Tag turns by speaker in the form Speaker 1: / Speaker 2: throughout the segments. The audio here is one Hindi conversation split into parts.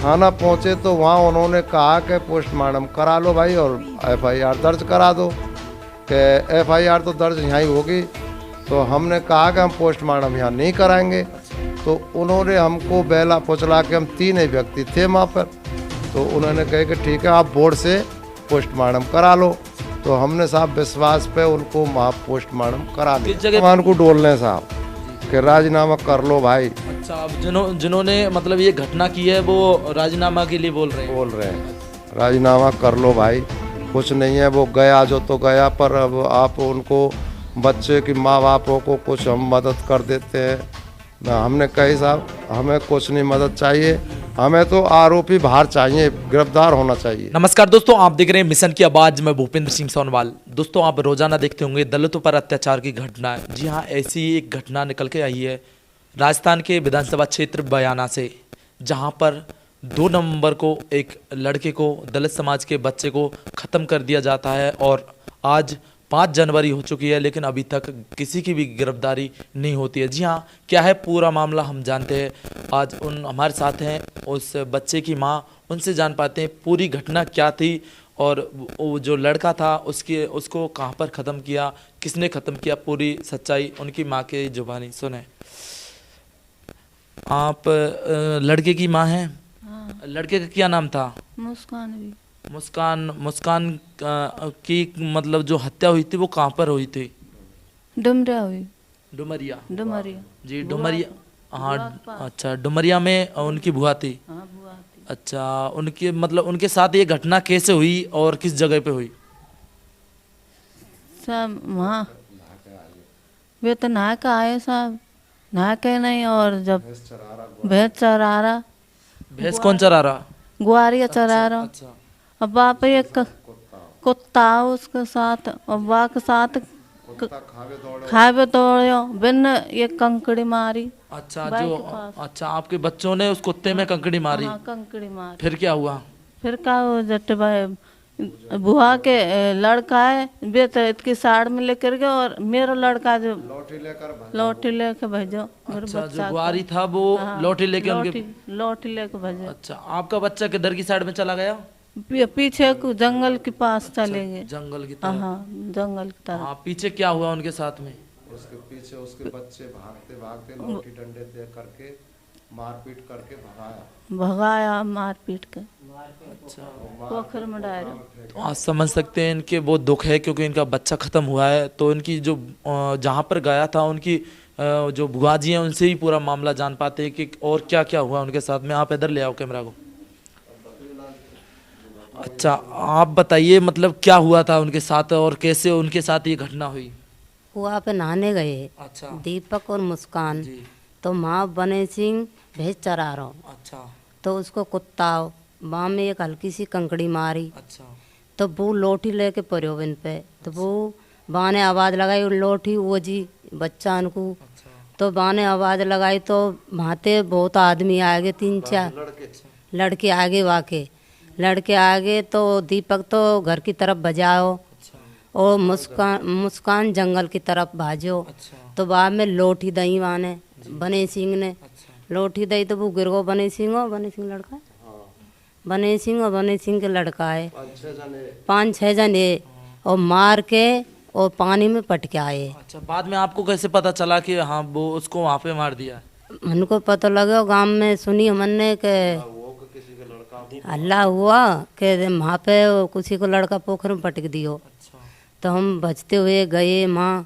Speaker 1: थाना पहुंचे तो वहाँ उन्होंने कहा कि पोस्टमार्टम करा लो भाई और एफआईआर दर्ज करा दो, कि एफआईआर तो दर्ज यहाँ ही होगी। तो हमने कहा कि हम पोस्टमार्टम यहाँ नहीं कराएंगे। तो उन्होंने हमको बेला फुचला के, हम 3 ही व्यक्ति थे वहाँ पर, तो उन्होंने कहा कि ठीक है आप बोर्ड से पोस्टमार्टम करा लो। तो हमने साहब विश्वास पे उनको वहाँ पोस्टमार्टम करा दिया। भगवान को डोल लें साहब कि राजीनामा कर लो भाई।
Speaker 2: अच्छा, अब जिन्होंने मतलब ये घटना की है वो राजीनामा के लिए बोल रहे हैं।
Speaker 1: राजीनामा कर लो भाई, कुछ नहीं है, वो गया जो तो गया, पर अब आप उनको बच्चे की माँ बापों को कुछ हम मदद कर देते हैं ना। हमने कही साहब हमें कुछ नहीं मदद चाहिए, हमें तो आरोपी बाहर चाहिए, गिरफ्तार होना चाहिए।
Speaker 2: नमस्कार दोस्तों, आप देख रहे हैं मिशन की आवाज में भूपेंद्र सिंह सोनवाल। दोस्तों, आप रोजाना देखते होंगे दलितों पर अत्याचार की घटना। जी हाँ, ऐसी ही एक घटना निकल के आई है राजस्थान के विधानसभा क्षेत्र बयाना से, जहां पर 2 नवंबर को एक लड़के को, दलित समाज के बच्चे को ख़त्म कर दिया जाता है और आज 5 जनवरी हो चुकी है, लेकिन अभी तक किसी की भी गिरफ्तारी नहीं होती है। जी हाँ, क्या है पूरा मामला हम जानते हैं। आज हमारे साथ हैं उस बच्चे की माँ, उनसे जान पाते हैं पूरी घटना क्या थी और वो जो लड़का था उसको कहाँ पर ख़त्म किया, किसने ख़त्म किया, पूरी सच्चाई उनकी माँ के जुबानी सुने। आप लड़के की माँ हैं?
Speaker 3: हाँ।
Speaker 2: लड़के का क्या नाम था?
Speaker 3: मुस्कान भी।
Speaker 2: मुस्कान की मतलब जो हत्या हुई थी वो कहाँ पर हुई थी?
Speaker 3: डुमरिया हुई।
Speaker 2: डुमरिया जी,
Speaker 3: बुआ
Speaker 2: डुमरिया। हाँ,
Speaker 3: के पास।
Speaker 2: अच्छा, डुमरिया में उनकी बुआ थी।
Speaker 3: हाँ, बुआ थी।
Speaker 2: अच्छा, उनके मतलब उनके साथ ये घटना कैसे हुई और किस जगह पे हुई?
Speaker 3: सब वहाँ वे तो नहा के आए साहब, नहा के नहीं, और जब भैंस चरा रहा,
Speaker 2: भैंस कौन चरा रहा?
Speaker 3: ग्वारिया चरा रहा,
Speaker 2: अच्छा,
Speaker 3: और बाप एक कुत्ता उसके साथ, और बा के साथ खावे दौड़ो, बिन एक कंकड़ी मारी।
Speaker 2: अच्छा,
Speaker 3: बाई
Speaker 2: जो
Speaker 3: के पास।
Speaker 2: अच्छा आपके बच्चों ने उस कुत्ते में कंकड़ी मारी।
Speaker 3: हाँ, कंकड़ी मारी।
Speaker 2: फिर क्या हुआ?
Speaker 3: फिर का वो जट भाई बुआ के लड़का है, वे तो इसकी साड़ में लेकर गया, और मेरा लड़का जो लौटी लेके भेजो मेरे
Speaker 2: अच्छा,
Speaker 3: बच्चा
Speaker 2: जो गुआरी था वो
Speaker 3: हाँ,
Speaker 2: लौटी लेके उनके।
Speaker 3: लौटी लेके भेजो।
Speaker 2: अच्छा, आपका बच्चा किधर की साइड में चला गया?
Speaker 3: पीछे को जंगल के पास चले गए।
Speaker 2: जंगल की
Speaker 3: हाँ
Speaker 2: तरफ।
Speaker 3: हाँ, जंगल की तरफ।
Speaker 2: हाँ, पीछे क्या हुआ उनके साथ में?
Speaker 1: उसके पीछे उसके बच्चे भागते भागते लाठी डंडे दे करके मारपीट करके
Speaker 3: भगाया मार पीट के
Speaker 2: अच्छा,
Speaker 3: पोखर में डायरो।
Speaker 2: तो आप समझ सकते हैं इनके वो दुख है, क्योंकि इनका बच्चा ख़त्म हुआ है। तो इनकी जो जहाँ पर गया था उनकी जो बुआ जी हैं उनसे ही पूरा मामला जान पाते हैं कि और क्या क्या हुआ उनके साथ में। आप इधर ले आओ कैमरा को। अच्छा, आप बताइए मतलब क्या हुआ था उनके साथ और कैसे उनके साथ ये घटना हुई?
Speaker 4: कुआं पे नहाने गए
Speaker 2: अच्छा
Speaker 4: दीपक और मुस्कान।
Speaker 2: जी।
Speaker 4: तो माँ बने सिंह भैंस चरा रहा हूँ,
Speaker 2: अच्छा
Speaker 4: तो उसको कुत्ता माँ में एक हल्की सी कंकड़ी मारी।
Speaker 2: अच्छा
Speaker 4: तो वो लोठी लेके पड़ो इन पे, तो वो बाँ ने आवाज़ लगाई, लोठी वो जी बच्चा उनको।
Speaker 2: अच्छा
Speaker 4: तो बाँ ने आवाज़ लगाई तो वहाँ बहुत आदमी आ गए, 3-4 लड़के आगे वाके लड़के आगे। तो दीपक तो घर की तरफ बजाओ
Speaker 2: अच्छा
Speaker 4: और मुस्कान जंगल की तरफ भाजो।
Speaker 2: अच्छा
Speaker 4: तो बाद में लोठी दई वाने बने सिंह ने
Speaker 2: अच्छा
Speaker 4: लोठी दई, तो वो गिर गो बने सिंह लड़का है। बने सिंह और बने सिंह के लड़का है 5-6 जने, और मार के और पानी में पटके आए।
Speaker 2: अच्छा, बाद में आपको कैसे पता चला कि हाँ वो उसको वहाँ पे मार दिया?
Speaker 4: हमको पता लगा, गांव में सुनी हमने के हल्ला हुआ कि वहाँ पे किसी को लड़का पोखर में पटक दियो।
Speaker 2: अच्छा
Speaker 4: तो हम बचते हुए गए, माँ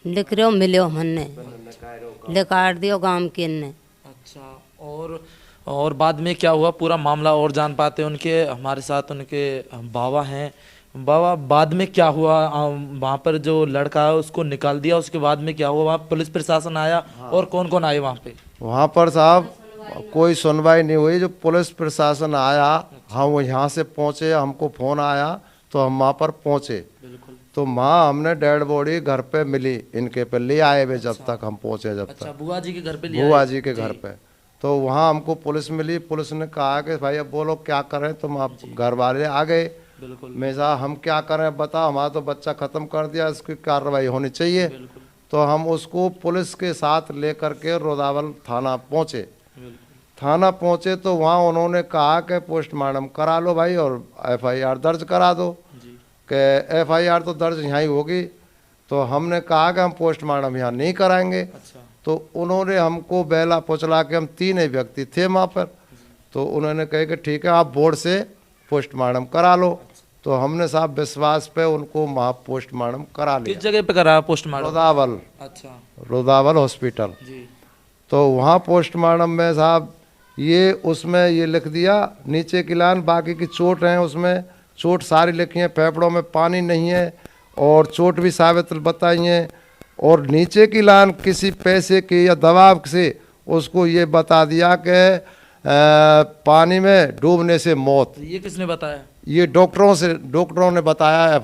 Speaker 4: लिख रहे हो मिलो, हमने लिखाड़ दियो गांव के ने।
Speaker 2: अच्छा, और बाद में क्या हुआ पूरा मामला और जान पाते हैं उनके हमारे साथ उनके बाबा हैं। बाबा, बाद में क्या हुआ? वहाँ पर जो लड़का है उसको निकाल दिया, उसके बाद में क्या हुआ? वहाँ पुलिस प्रशासन आया और कौन कौन आए वहाँ पे?
Speaker 1: वहाँ पर साहब कोई सुनवाई नहीं हुई। जो पुलिस प्रशासन आया, हम यहाँ से पहुँचे, हमको फ़ोन आया तो हम वहाँ पर पहुँचे।
Speaker 2: बिल्कुल।
Speaker 1: तो वहाँ हमने डेड बॉडी घर पे मिली, इनके पे ले आए वे जब तक हम पहुँचे, जब
Speaker 2: अच्छा,
Speaker 1: तक
Speaker 2: बुआ जी के घर पे लिया?
Speaker 1: बुआ जी के घर पे। तो वहाँ हमको पुलिस मिली, पुलिस ने कहा कि भाई अब बोलो क्या करें, तुम आप घर वाले आ गए।
Speaker 2: बिल्कुल
Speaker 1: मैं साहब हम क्या करें बताओ, हमारा तो बच्चा ख़त्म कर दिया, इसकी कार्रवाई होनी चाहिए। तो हम उसको पुलिस के साथ लेकर के रोदावल थाना पहुँचे। थाना पहुंचे तो वहाँ उन्होंने कहा कि पोस्टमार्टम करा लो भाई और एफआईआर दर्ज करा दो, कि एफआईआर तो दर्ज यहाँ ही होगी। तो हमने कहा कि हम पोस्टमार्टम यहाँ नहीं कराएंगे। तो उन्होंने हमको बेला पुचला के, हम 3 ही व्यक्ति थे वहाँ पर, तो उन्होंने कहा कि ठीक है आप बोर्ड से पोस्टमार्टम करा लो। तो हमने साहब विश्वास पे उनको वहाँ पोस्टमार्टम करा लिया।
Speaker 2: किस जगह पे करा पोस्टमार्टम?
Speaker 1: रोदावल,
Speaker 2: अच्छा
Speaker 1: रोदावल हॉस्पिटल।
Speaker 2: जी।
Speaker 1: तो वहाँ पोस्टमार्टम में साहब ये उसमें ये लिख दिया नीचे की लाइन, बाकी की चोट है उसमें, चोट सारी लिखी है, फेफड़ों में पानी नहीं है और चोट भी साबित बताई है। और नीचे की लाइन किसी पैसे की या दबाव से उसको ये बता दिया कि पानी में डूबने से मौत।
Speaker 2: ये किसने बताया?
Speaker 1: ये डॉक्टरों ने बताया है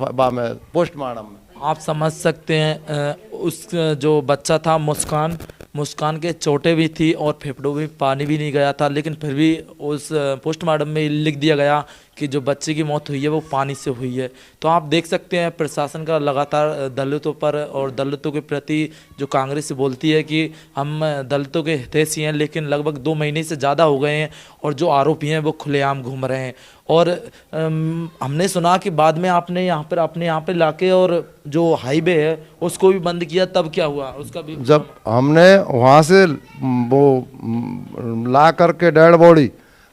Speaker 1: पोस्टमार्टम में।
Speaker 2: आप समझ सकते हैं उस जो बच्चा था मुस्कान के चोटें भी थी और फेफड़ों में पानी भी नहीं गया था, लेकिन फिर भी उस पोस्टमार्टम में लिख दिया गया कि जो बच्चे की मौत हुई है वो पानी से हुई है। तो आप देख सकते हैं प्रशासन का लगातार दलितों पर और दलितों के प्रति जो कांग्रेस बोलती है कि हम दलितों के हितैषी हैं, लेकिन लगभग 2 महीने से ज़्यादा हो गए हैं और जो आरोपी हैं वो खुलेआम घूम रहे हैं। और हमने सुना कि बाद में आपने यहाँ पे लाके और जो हाईवे है उसको भी बंद किया, तब क्या हुआ उसका भी?
Speaker 1: जब हमने वहाँ से वो ला करके डेड बॉडी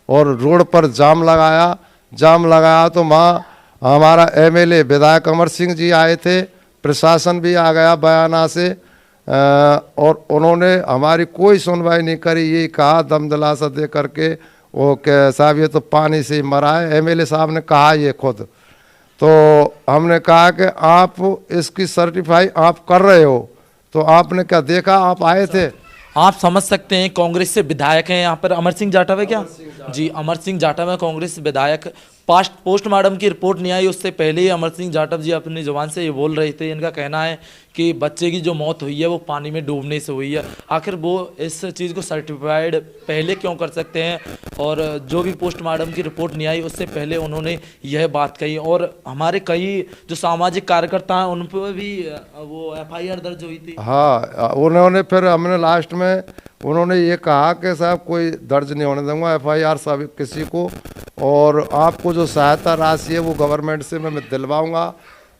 Speaker 1: और रोड पर जाम लगाया तो वहाँ हमारा एमएलए विधायक अमर सिंह जी आए थे, प्रशासन भी आ गया बयाना से, और उन्होंने हमारी कोई सुनवाई नहीं करी। ये कहा दम दिलासा दे करके वो के साहब ये तो पानी से ही मरा है, एमएलए साहब ने कहा ये खुद। तो हमने कहा कि आप इसकी सर्टिफाई आप कर रहे हो, तो आपने क्या देखा? आप आए थे?
Speaker 2: आप समझ सकते हैं कांग्रेस से विधायक हैं यहाँ पर अमर सिंह जाटव है क्या? जी, अमर सिंह जाटव है कांग्रेस विधायक। पोस्टमार्टम की रिपोर्ट नहीं आई उससे पहले ही अमर सिंह जाटव जी अपनी जुबान से ये बोल रहे थे। इनका कहना है कि बच्चे की जो मौत हुई है वो पानी में डूबने से हुई है। आखिर वो इस चीज़ को सर्टिफाइड पहले क्यों कर सकते हैं? और जो भी पोस्टमार्टम की रिपोर्ट नहीं आई उससे पहले उन्होंने यह बात कही। और हमारे कई जो सामाजिक कार्यकर्ता हैं उन पर भी वो एफआईआर दर्ज हुई थी।
Speaker 1: हाँ, उन्होंने फिर हमने लास्ट में उन्होंने ये कहा कि साहब कोई दर्ज नहीं होने दूंगा एफआईआर सब किसी को, और आपको जो सहायता राशि है वो गवर्नमेंट से मैं दिलवाऊंगा।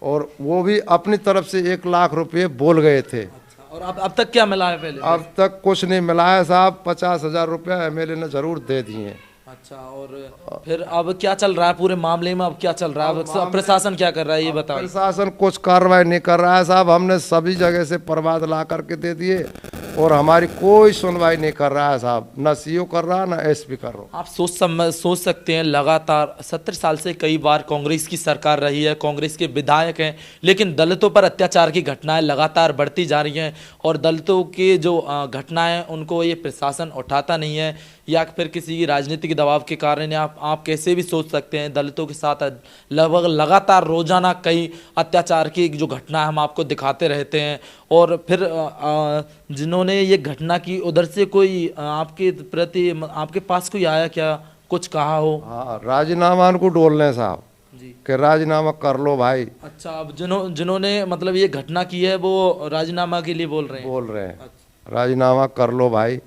Speaker 1: और वो भी अपनी तरफ से 1 लाख रुपए बोल गए थे।
Speaker 2: और अब तक क्या मिला है? पहले
Speaker 1: अब तक कुछ नहीं मिला है साहब। 50,000 रुपया एमएलए ने जरूर दे दिए।
Speaker 2: अच्छा, और फिर अब क्या चल रहा है पूरे मामले में? अब क्या चल रहा है? अब प्रशासन क्या कर रहा है ये बताओ।
Speaker 1: प्रशासन कुछ कार्रवाई नहीं कर रहा है साहब। हमने सभी जगह से प्रवाद ला करके दे दिए और हमारी कोई सुनवाई नहीं कर रहा है साहब, न सीओ कर रहा है न एसपी कर रहा।
Speaker 2: आप सोच सकते हैं लगातार 70 साल से कई बार कांग्रेस की सरकार रही है, कांग्रेस के विधायक हैं, लेकिन दलितों पर अत्याचार की घटनाएं लगातार बढ़ती जा रही हैं और दलितों की जो घटनाएं उनको ये प्रशासन उठाता नहीं है, या फिर किसी राजनीतिक दबाव के कारण। आप कैसे भी सोच सकते हैं दलितों के साथ लगभग लगातार रोजाना कई अत्याचार की जो घटना हम आपको दिखाते रहते हैं। और फिर जिन्होंने ये घटना की उधर से कोई आपके प्रति आपके पास कोई आया क्या, कुछ कहा हो?
Speaker 1: हाँ, राजीनामा को डोल रहे साहब
Speaker 2: जी
Speaker 1: कि राजीनामा कर लो भाई।
Speaker 2: अच्छा, अब जिन्होंने मतलब ये घटना की है वो राजीनामा के लिए बोल रहे हैं?
Speaker 1: अच्छा। राजीनामा कर लो भाई,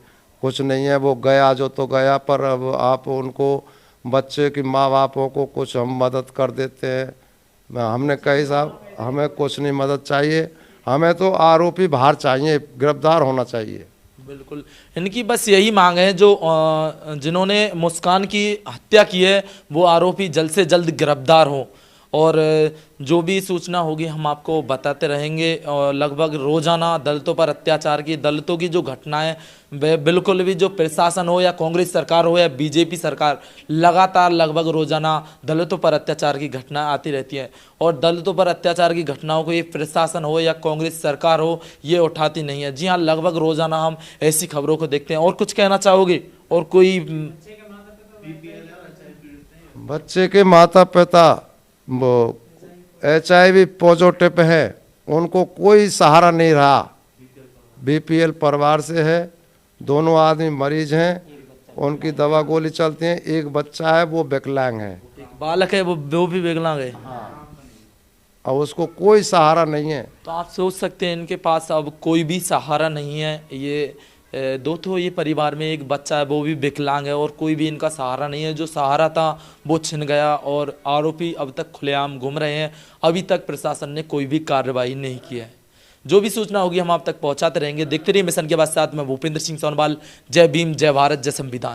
Speaker 1: कुछ नहीं है, वो गया जो तो गया, पर अब आप उनको बच्चे की माँ बापों को कुछ हम मदद कर देते हैं। हमने कही साहब हमें कुछ नहीं मदद चाहिए, हमें तो आरोपी बाहर चाहिए, गिरफ्तार होना चाहिए।
Speaker 2: बिल्कुल, इनकी बस यही मांग है जो जिन्होंने मुस्कान की हत्या की है वो आरोपी जल्द से जल्द गिरफ्तार हो। और जो भी सूचना होगी हम आपको बताते रहेंगे। और लगभग रोजाना दलितों पर अत्याचार की, दलितों की जो घटनाएं बिल्कुल भी जो प्रशासन हो या कांग्रेस सरकार हो या बीजेपी सरकार, लगातार लगभग रोजाना दलितों पर अत्याचार की घटनाएं आती रहती हैं। और दलितों पर अत्याचार की घटनाओं को ये प्रशासन हो या कांग्रेस सरकार हो ये उठाती नहीं है। जी हाँ, लगभग रोजाना हम ऐसी खबरों को देखते हैं। और कुछ कहना चाहोगे? और कोई
Speaker 1: बच्चे के माता पिता वो HIV पॉजिटिव है, उनको कोई सहारा नहीं रहा। BPL परिवार से है, दोनों आदमी मरीज हैं, उनकी दवा गोली चलती है। एक बच्चा है वो विकलांग है,
Speaker 2: एक बालक है वो भी विकलांग है।
Speaker 1: और उसको कोई सहारा नहीं है।
Speaker 2: तो आप सोच सकते हैं इनके पास अब कोई भी सहारा नहीं है। ये दो तो ये परिवार में एक बच्चा है, वो भी विकलांग है और कोई भी इनका सहारा नहीं है। जो सहारा था वो छिन गया और आरोपी अब तक खुलेआम घूम रहे हैं। अभी तक प्रशासन ने कोई भी कार्रवाई नहीं की है। जो भी सूचना होगी हम आप तक पहुंचाते रहेंगे। देखते रहिए मिशन के बाद, साथ में भूपेंद्र सिंह सोनवाल। जय भीम, जय भारत, जय संविधान।